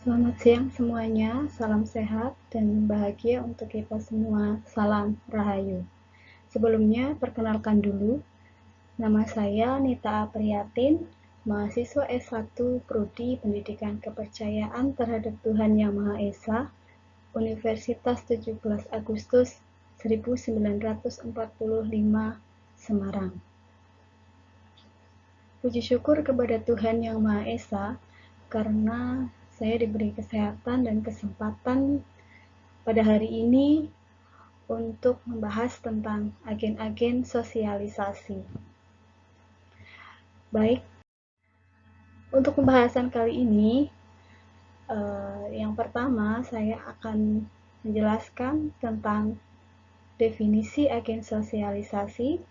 Selamat siang semuanya, salam sehat dan bahagia untuk kita semua. Salam Rahayu. Sebelumnya, perkenalkan dulu, nama saya Nita Apriyatin, mahasiswa S1 Prodi Pendidikan Kepercayaan Terhadap Tuhan Yang Maha Esa, Universitas 17 Agustus 1945, Semarang. Puji syukur kepada Tuhan Yang Maha Esa karena saya diberi kesehatan dan kesempatan pada hari ini untuk membahas tentang agen-agen sosialisasi. Baik, untuk pembahasan kali ini, yang pertama saya akan menjelaskan tentang definisi agen sosialisasi.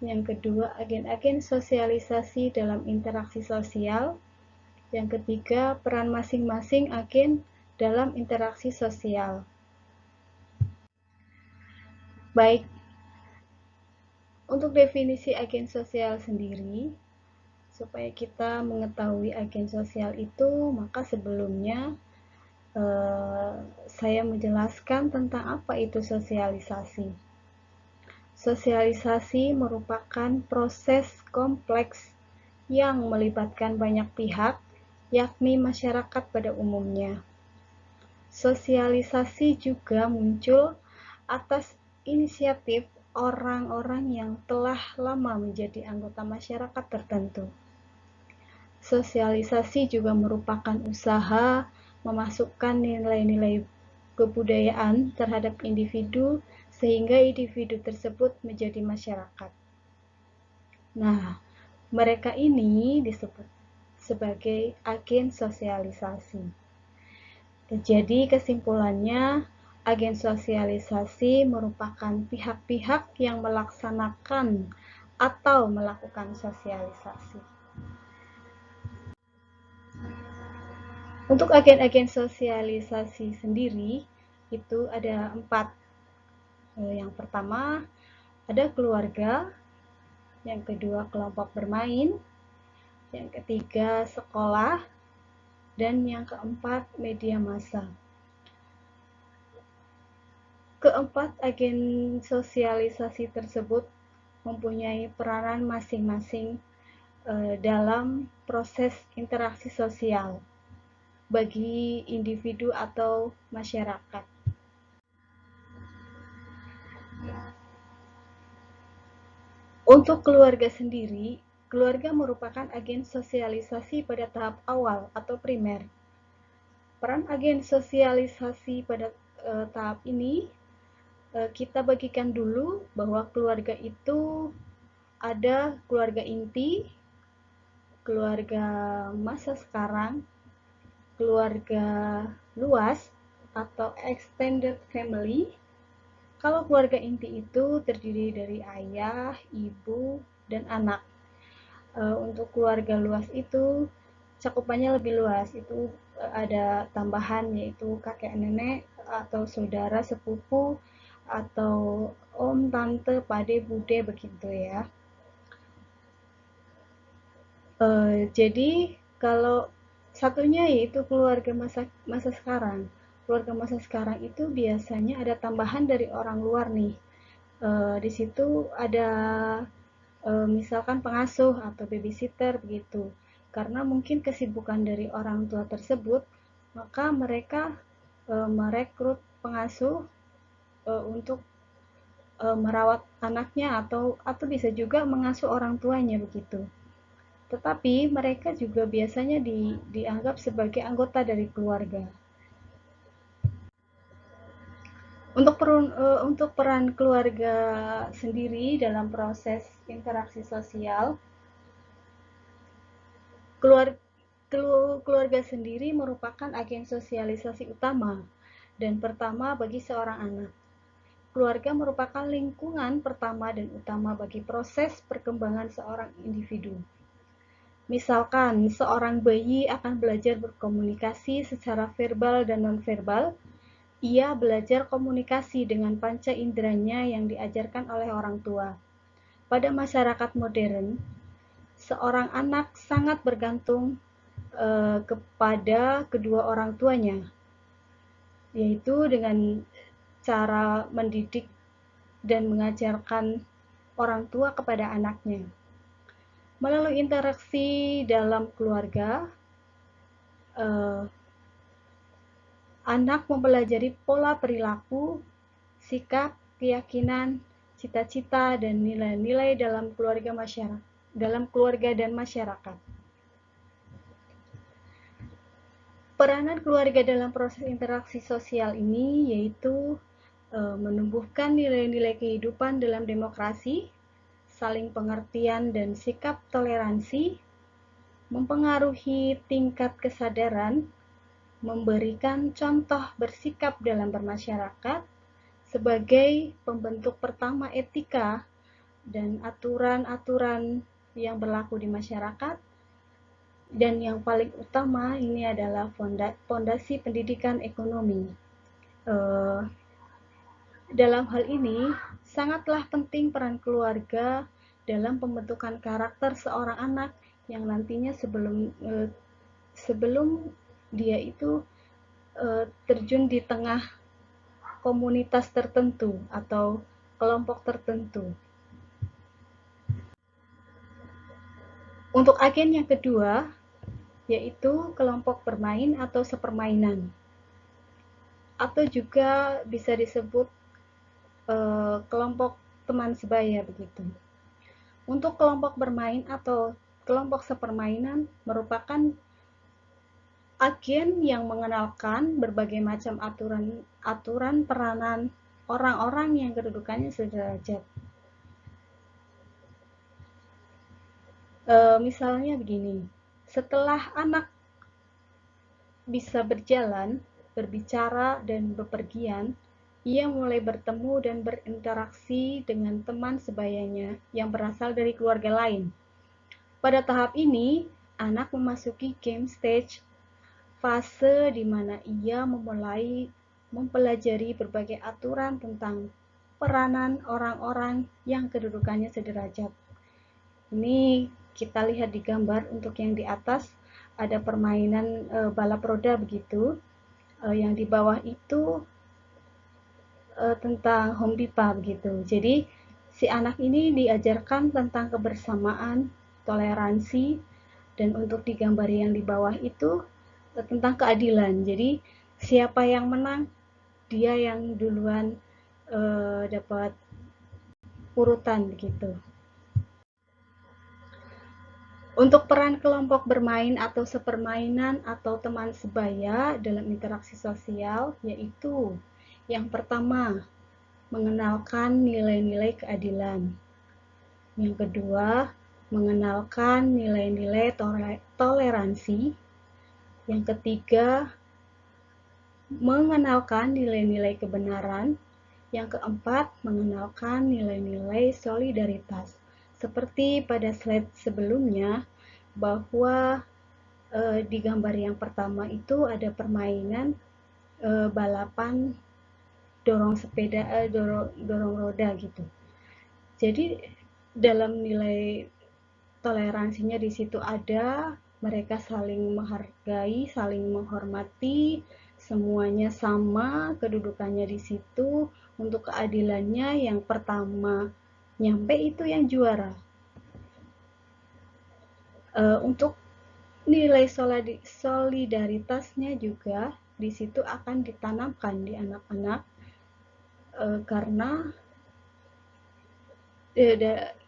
Yang kedua, agen-agen sosialisasi dalam interaksi sosial. Yang ketiga, peran masing-masing agen dalam interaksi sosial. Baik, untuk definisi agen sosial sendiri, supaya kita mengetahui agen sosial itu, maka sebelumnya saya menjelaskan tentang apa itu sosialisasi. Sosialisasi merupakan proses kompleks yang melibatkan banyak pihak, yakni masyarakat pada umumnya. Sosialisasi juga muncul atas inisiatif orang-orang yang telah lama menjadi anggota masyarakat tertentu. Sosialisasi juga merupakan usaha memasukkan nilai-nilai kebudayaan terhadap individu sehingga individu tersebut menjadi masyarakat. Nah, mereka ini disebut sebagai agen sosialisasi. Jadi kesimpulannya, agen sosialisasi merupakan pihak-pihak yang melaksanakan atau melakukan sosialisasi. Untuk agen-agen sosialisasi sendiri, itu ada 4. Yang pertama, ada keluarga. Yang kedua, kelompok bermain. Yang ketiga, sekolah. Dan yang keempat, media massa. Keempat agen sosialisasi tersebut mempunyai peranan masing-masing dalam proses interaksi sosial bagi individu atau masyarakat. Untuk keluarga sendiri, keluarga merupakan agen sosialisasi pada tahap awal atau primer. Peran agen sosialisasi pada tahap ini kita bagikan dulu bahwa keluarga itu ada keluarga inti, keluarga masa sekarang, keluarga luas atau extended family. Kalau keluarga inti itu terdiri dari ayah, ibu, dan anak. Untuk keluarga luas itu cakupannya lebih luas, itu ada tambahan yaitu kakek nenek atau saudara sepupu atau om, tante, pade, bude begitu ya. Jadi kalau satunya yaitu keluarga masa sekarang. Keluarga masa sekarang itu biasanya ada tambahan dari orang luar nih. Di situ ada misalkan pengasuh atau babysitter begitu. Karena mungkin kesibukan dari orang tua tersebut, maka mereka merekrut pengasuh untuk merawat anaknya atau bisa juga mengasuh orang tuanya begitu. Tetapi mereka juga biasanya dianggap sebagai anggota dari keluarga. Untuk peran keluarga sendiri dalam proses interaksi sosial, keluarga sendiri merupakan agen sosialisasi utama dan pertama bagi seorang anak. Keluarga merupakan lingkungan pertama dan utama bagi proses perkembangan seorang individu. Misalkan, seorang bayi akan belajar berkomunikasi secara verbal dan nonverbal. Ia belajar komunikasi dengan panca inderanya yang diajarkan oleh orang tua. Pada masyarakat modern, seorang anak sangat bergantung kepada kedua orang tuanya, yaitu dengan cara mendidik dan mengajarkan orang tua kepada anaknya. Melalui interaksi dalam keluarga, eh, anak mempelajari pola perilaku, sikap, keyakinan, cita-cita, dan nilai-nilai dalam keluarga dan masyarakat. Peranan keluarga dalam proses interaksi sosial ini yaitu menumbuhkan nilai-nilai kehidupan dalam demokrasi, saling pengertian dan sikap toleransi, mempengaruhi tingkat kesadaran, memberikan contoh bersikap dalam bermasyarakat sebagai pembentuk pertama etika dan aturan-aturan yang berlaku di masyarakat, dan yang paling utama ini adalah fondasi pendidikan ekonomi. Dalam hal ini, sangatlah penting peran keluarga dalam pembentukan karakter seorang anak yang nantinya sebelum dia itu terjun di tengah komunitas tertentu atau kelompok tertentu. Untuk agen yang kedua, yaitu kelompok bermain atau sepermainan, atau juga bisa disebut kelompok teman sebaya begitu. Untuk kelompok bermain atau kelompok sepermainan merupakan agen yang mengenalkan berbagai macam aturan peranan orang-orang yang kedudukannya sederajat. Misalnya begini, setelah anak bisa berjalan, berbicara, dan bepergian, ia mulai bertemu dan berinteraksi dengan teman sebayanya yang berasal dari keluarga lain. Pada tahap ini, anak memasuki game stage, fase di mana ia memulai mempelajari berbagai aturan tentang peranan orang-orang yang kedudukannya sederajat. Ini kita lihat di gambar untuk yang di atas ada permainan balap roda begitu. Yang di bawah itu tentang home pipa begitu. Jadi si anak ini diajarkan tentang kebersamaan, toleransi, dan untuk di gambar yang di bawah itu tentang keadilan. Jadi siapa yang menang, dia yang duluan dapat urutan begitu. Untuk peran kelompok bermain atau sepermainan atau teman sebaya dalam interaksi sosial, yaitu yang pertama, mengenalkan nilai-nilai keadilan. Yang kedua, mengenalkan nilai-nilai toleransi. Yang ketiga, mengenalkan nilai-nilai kebenaran. Yang keempat, mengenalkan nilai-nilai solidaritas. Seperti pada slide sebelumnya, bahwa di gambar yang pertama itu ada permainan balapan dorong sepeda, dorong roda gitu. Jadi dalam nilai toleransinya di situ ada, mereka saling menghargai, saling menghormati, semuanya sama kedudukannya di situ. Untuk keadilannya yang pertama nyampe itu yang juara. Untuk nilai solidaritasnya juga di situ akan ditanamkan di anak-anak karena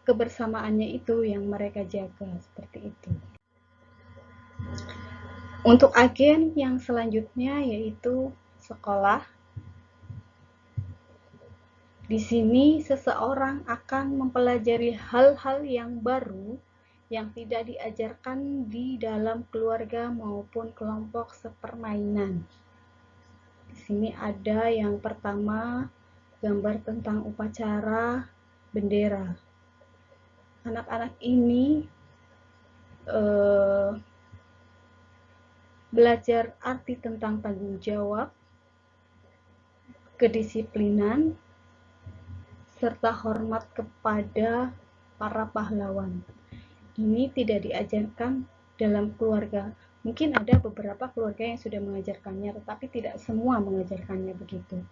kebersamaannya itu yang mereka jaga seperti itu. Untuk agen yang selanjutnya yaitu sekolah. Di sini seseorang akan mempelajari hal-hal yang baru yang tidak diajarkan di dalam keluarga maupun kelompok sepermainan. Di sini ada yang pertama gambar tentang upacara bendera. Anak-anak ini belajar arti tentang tanggung jawab, kedisiplinan, serta hormat kepada para pahlawan. Ini tidak diajarkan dalam keluarga Mungkin ada beberapa keluarga yang sudah mengajarkannya, tetapi tidak semua mengajarkannya begitu.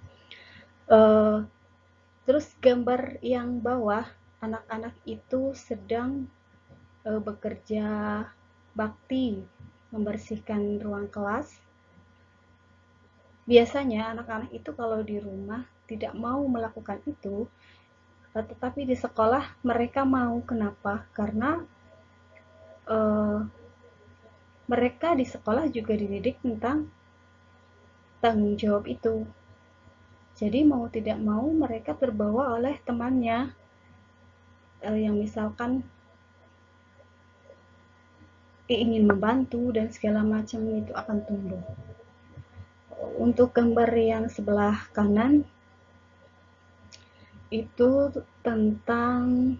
Terus gambar yang bawah, anak-anak itu sedang bekerja bakti membersihkan ruang kelas. Biasanya anak-anak itu kalau di rumah tidak mau melakukan itu, tetapi di sekolah mereka mau. Kenapa? Karena mereka di sekolah juga dididik tentang tanggung jawab itu. Jadi mau tidak mau mereka terbawa oleh temannya yang misalkan ingin membantu dan segala macam, itu akan tumbuh. Untuk gambar yang sebelah kanan itu tentang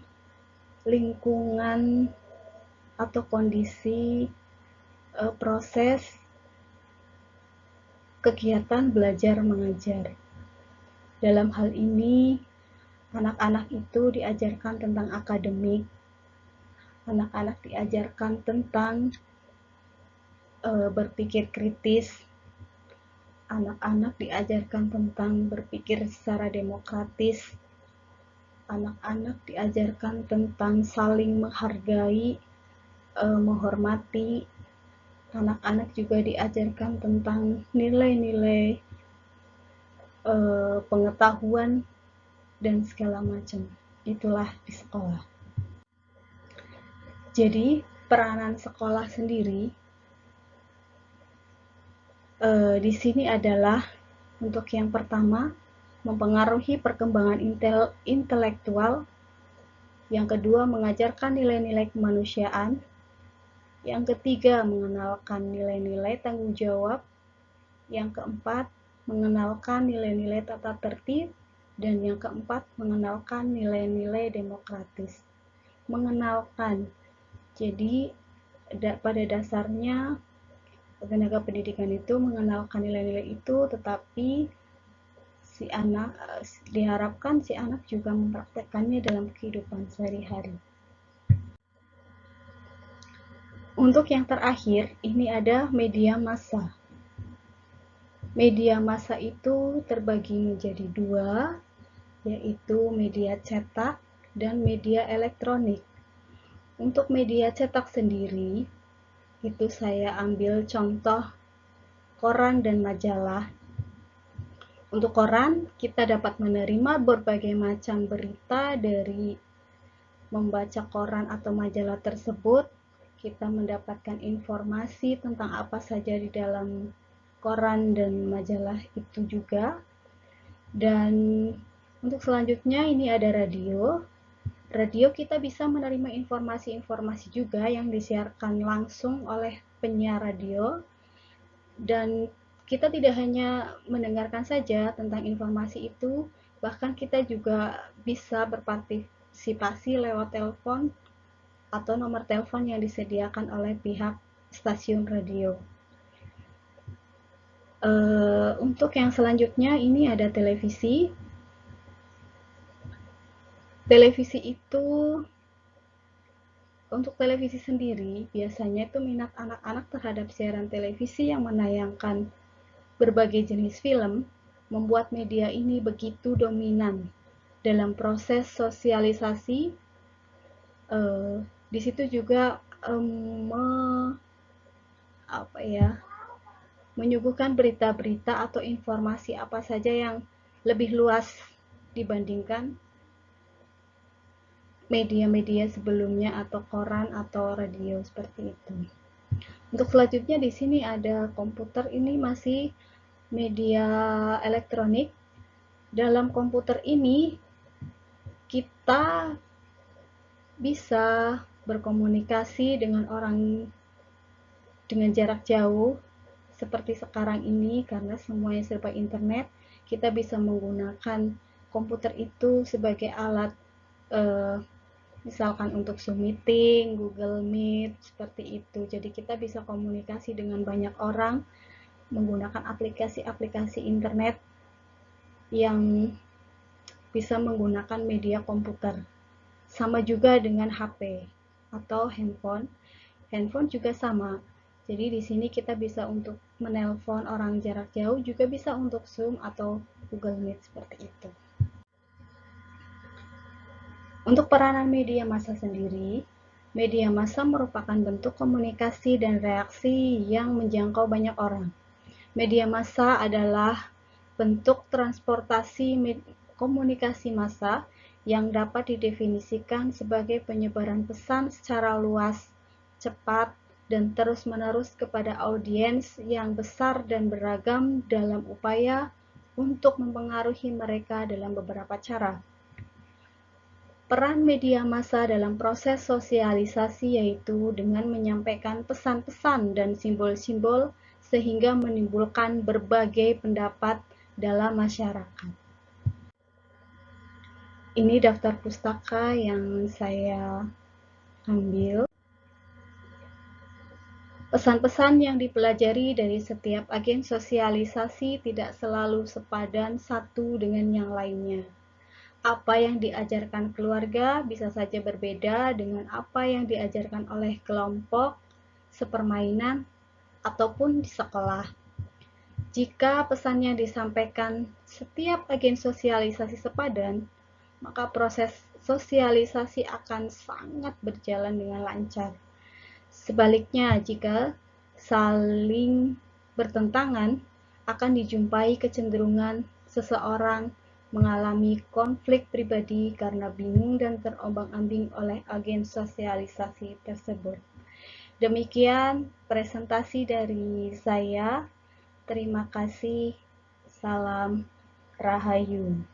lingkungan atau kondisi proses kegiatan belajar mengajar. Dalam hal ini, anak-anak itu diajarkan tentang akademik, anak-anak diajarkan tentang berpikir kritis, anak-anak diajarkan tentang berpikir secara demokratis, anak-anak diajarkan tentang saling menghargai, menghormati, anak-anak juga diajarkan tentang nilai-nilai pengetahuan dan segala macam. Itulah di sekolah. Jadi peranan sekolah sendiri di sini adalah untuk yang pertama mempengaruhi perkembangan intelektual, yang kedua mengajarkan nilai-nilai kemanusiaan, yang ketiga mengenalkan nilai-nilai tanggung jawab, yang keempat mengenalkan nilai-nilai tata tertib, dan yang keempat mengenalkan nilai-nilai demokratis. Mengenalkan, jadi pada dasarnya tenaga pendidikan itu mengenalkan nilai-nilai itu, tetapi si anak diharapkan si anak juga mempraktekkannya dalam kehidupan sehari-hari. Untuk yang terakhir, ini ada media massa. Media massa itu terbagi menjadi dua, yaitu media cetak dan media elektronik. Untuk media cetak sendiri, itu saya ambil contoh koran dan majalah. Untuk koran, kita dapat menerima berbagai macam berita dari membaca koran atau majalah tersebut. Kita mendapatkan informasi tentang apa saja di dalam koran dan majalah itu juga. Dan untuk selanjutnya ini ada radio. Radio kita bisa menerima informasi-informasi juga yang disiarkan langsung oleh penyiar radio. Dan kita tidak hanya mendengarkan saja tentang informasi itu, bahkan kita juga bisa berpartisipasi lewat telepon atau nomor telepon yang disediakan oleh pihak stasiun radio. Untuk yang selanjutnya ini ada televisi. Televisi itu, untuk televisi sendiri biasanya itu minat anak-anak terhadap siaran televisi yang menayangkan berbagai jenis film membuat media ini begitu dominan dalam proses sosialisasi. Di situ juga menyuguhkan berita-berita atau informasi apa saja yang lebih luas dibandingkan media-media sebelumnya atau koran atau radio seperti itu. Untuk selanjutnya di sini ada komputer, ini masih media elektronik. Dalam komputer ini kita bisa berkomunikasi dengan orang dengan jarak jauh seperti sekarang ini, karena semuanya serba internet. Kita bisa menggunakan komputer itu sebagai alat misalkan untuk Zoom meeting, Google Meet, seperti itu. Jadi kita bisa komunikasi dengan banyak orang menggunakan aplikasi-aplikasi internet yang bisa menggunakan media komputer. Sama juga dengan HP atau handphone. Handphone juga sama. Jadi di sini kita bisa untuk menelpon orang jarak jauh, juga bisa untuk Zoom atau Google Meet seperti itu. Untuk peranan media massa sendiri, media massa merupakan bentuk komunikasi dan reaksi yang menjangkau banyak orang. Media massa adalah bentuk transportasi komunikasi massa yang dapat didefinisikan sebagai penyebaran pesan secara luas, cepat, dan terus-menerus kepada audiens yang besar dan beragam dalam upaya untuk mempengaruhi mereka dalam beberapa cara. Peran media massa dalam proses sosialisasi yaitu dengan menyampaikan pesan-pesan dan simbol-simbol sehingga menimbulkan berbagai pendapat dalam masyarakat. Ini daftar pustaka yang saya ambil. Pesan-pesan yang dipelajari dari setiap agen sosialisasi tidak selalu sepadan satu dengan yang lainnya. Apa yang diajarkan keluarga bisa saja berbeda dengan apa yang diajarkan oleh kelompok, sepermainan, ataupun di sekolah. Jika pesannya disampaikan setiap agen sosialisasi sepadan, maka proses sosialisasi akan sangat berjalan dengan lancar. Sebaliknya, jika saling bertentangan, akan dijumpai kecenderungan seseorang mengalami konflik pribadi karena bingung dan terombang-ambing oleh agen sosialisasi tersebut. Demikian presentasi dari saya. Terima kasih. Salam Rahayu.